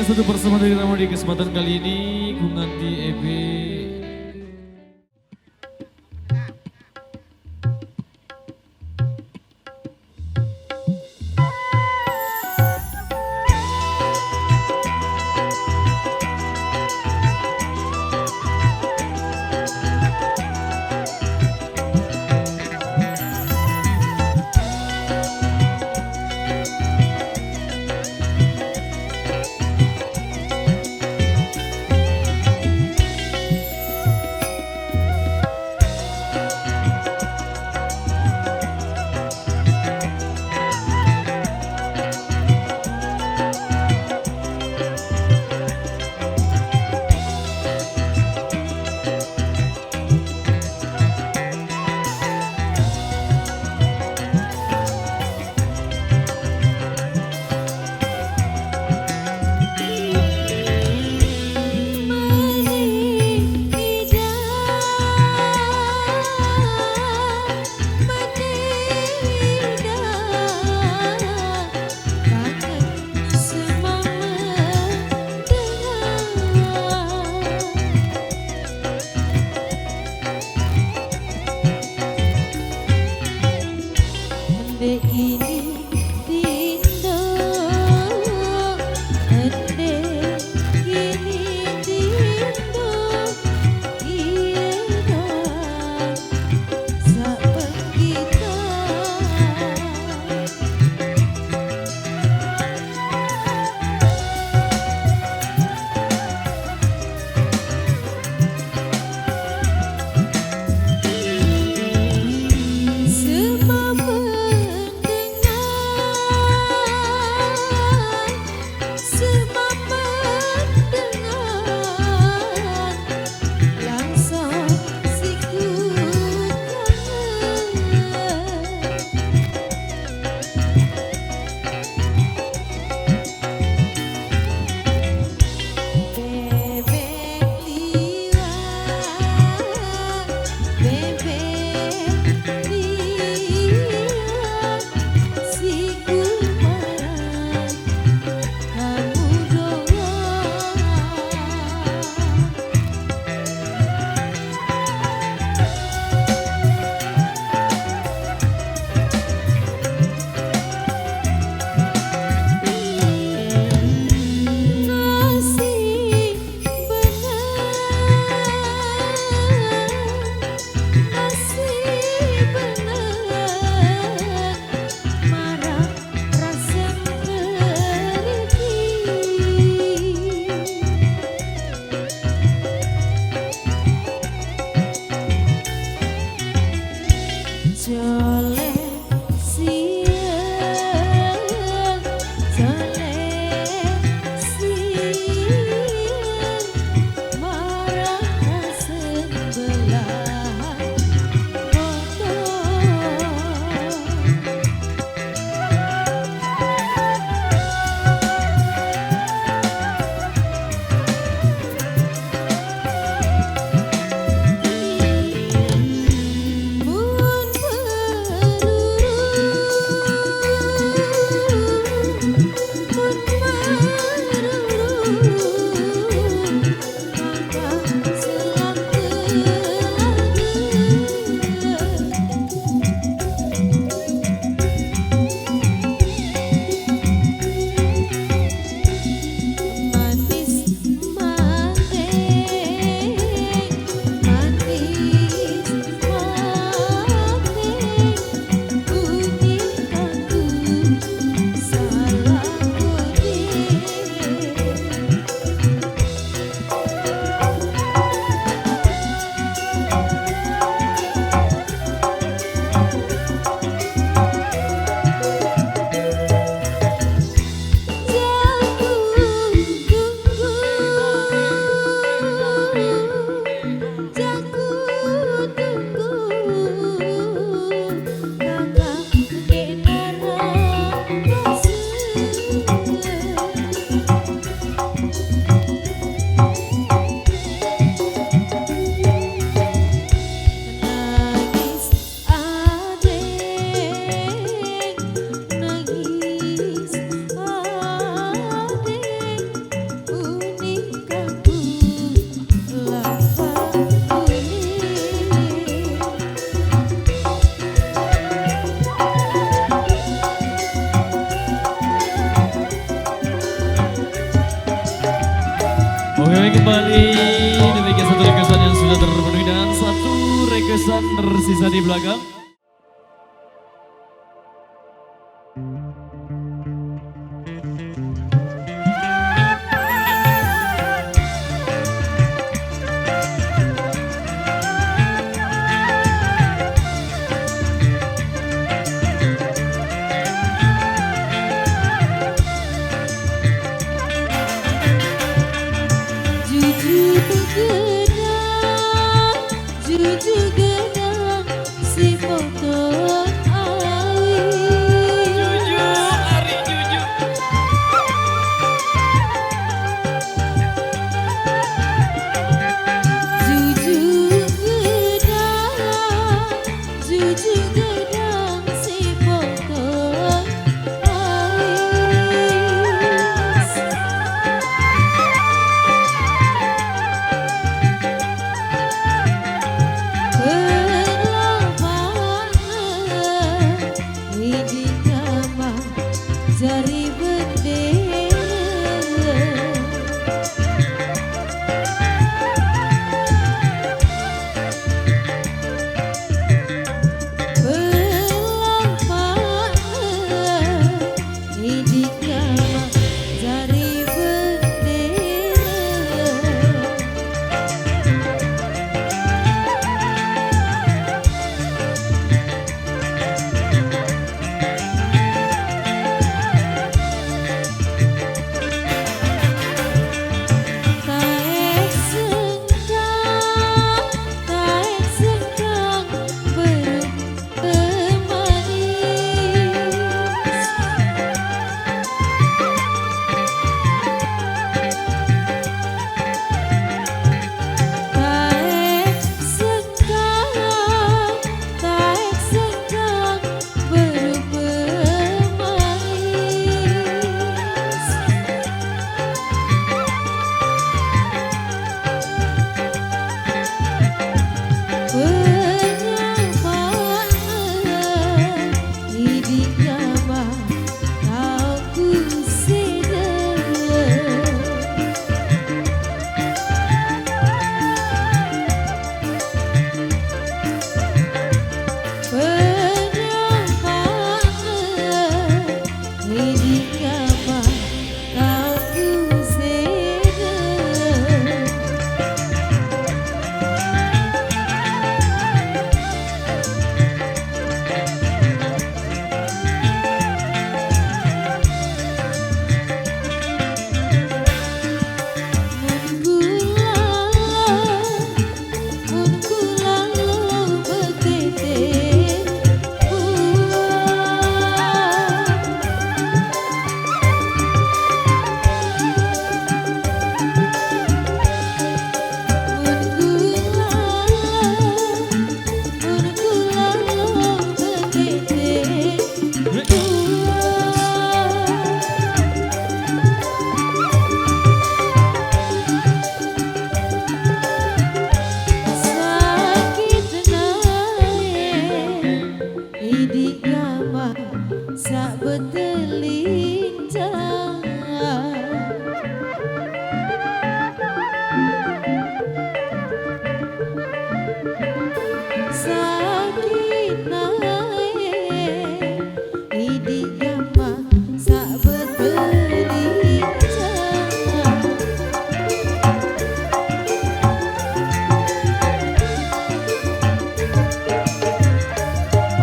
satu persembahan dari Rama di kesempatan kali ini Gunganti EP. Oke, kembali demikian satu requestan yang sudah terpenuhi dan satu requestan tersisa di belakang.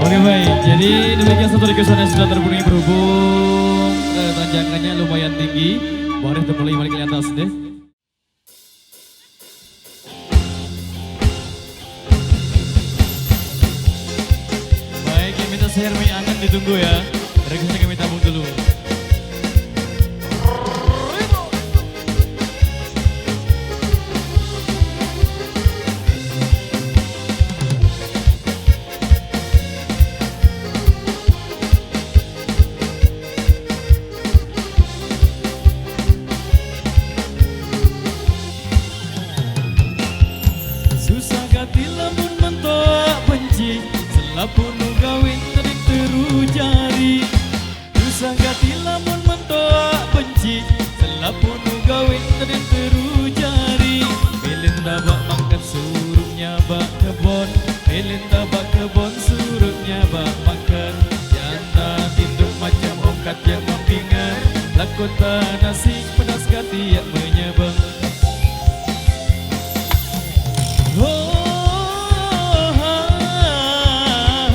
Oke baik, jadi demikian satu requestan yang sudah terpenuhi berhubung tanjakannya lumayan tinggi. Boleh mulai balik ke atas deh. Baik, yang minta share akan ditunggu ya. Requestan kami tabung dulu. Lapun gawin terik terujari Susah gati lamun mentoa benci Selapun gawin terik terujari kota nasi pedas kati yang menyebang. Oh, hai.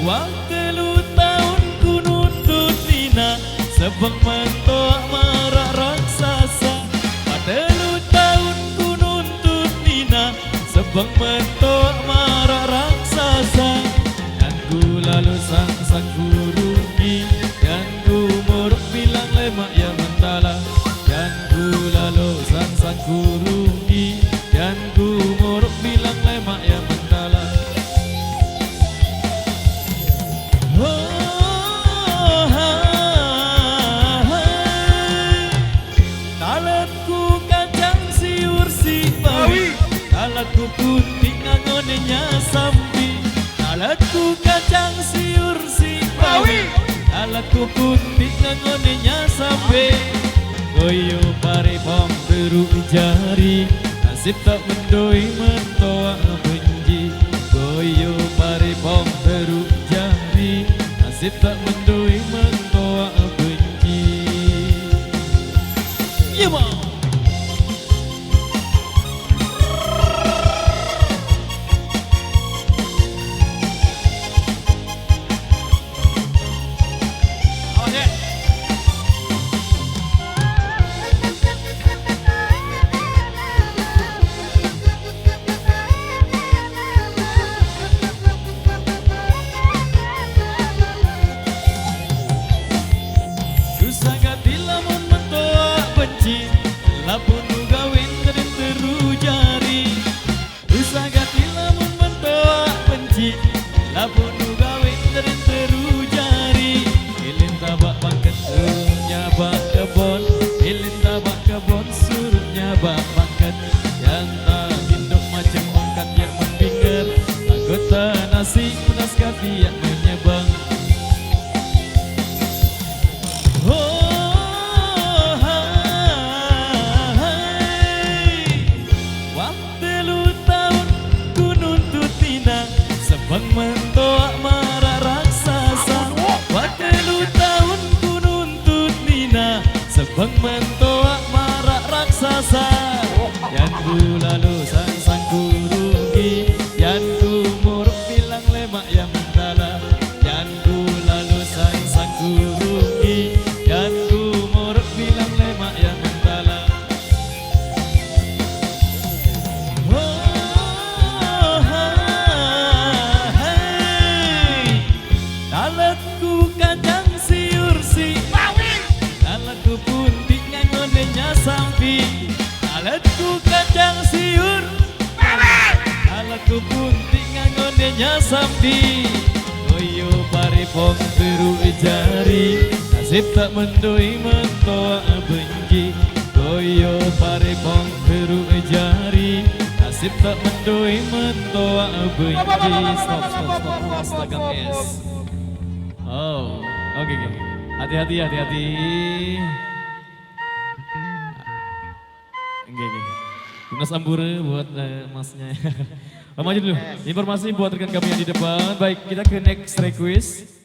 Waktu lu tahun ku nuntut Nina sebang mentok marah raksasa. Pada lu tahun ku nuntut Nina sebang mentok marah raksasa. Dan ku lalu sang ku rugi, dan ku muruk bilang lemak yang mentala. Dan ku lalu sang ku rugi, dan ku muruk bilang lemak yang mentala. Oh, hai. Talatku kacang siur si bawi, talatku putih ngangonenya sampi. Talatku kacang siur si bawi, talatku putih ngangonenya sampai. Goyo pare pom teruk jari, nasib tak mendoi mentoa benji. Goyo pare pom teruk jari, nasib tak mendoi mentoa benci. Iya bang. Lapun gawin dari teru jari, usah ganti lamun mentoa benci. Lapun gawin dari teru jari, ilin tabak pangkat suruh nyabak kebon, ilin tabak kebon suruh nyabak pangkat. Yang tak induk macam ongkat yang membingker, anggota nasi pedas kati yang menyebang. Bang mentoa marah raksasa. Waktu lu tahun ku nuntut Nina sebang mentoa marah raksasa. Yang ku lalu sang ku rugi, yang ku muruk bilang lemak yang mentala. Yang ku lalu sang ku rugi, yang ku muruk bilang lemak yang mentala. Talatku kacang siur si bawi, talatku puntik ngangonenya sampi. Talatku kacang siur bawi, talatku puntik ngangonenya sampi. Goyo pare pom teru jari, nasib tak mendoi mentoa benci. Goyo pare pom teru jari, nasib tak mendoi mentoa benci. Stop. Astaga guys. Oh, oke. Hati-hati. Oke. Tunas Ambure buat masnya. Maju dulu. Informasi buat rekan kami yang di depan. Baik, kita ke next request.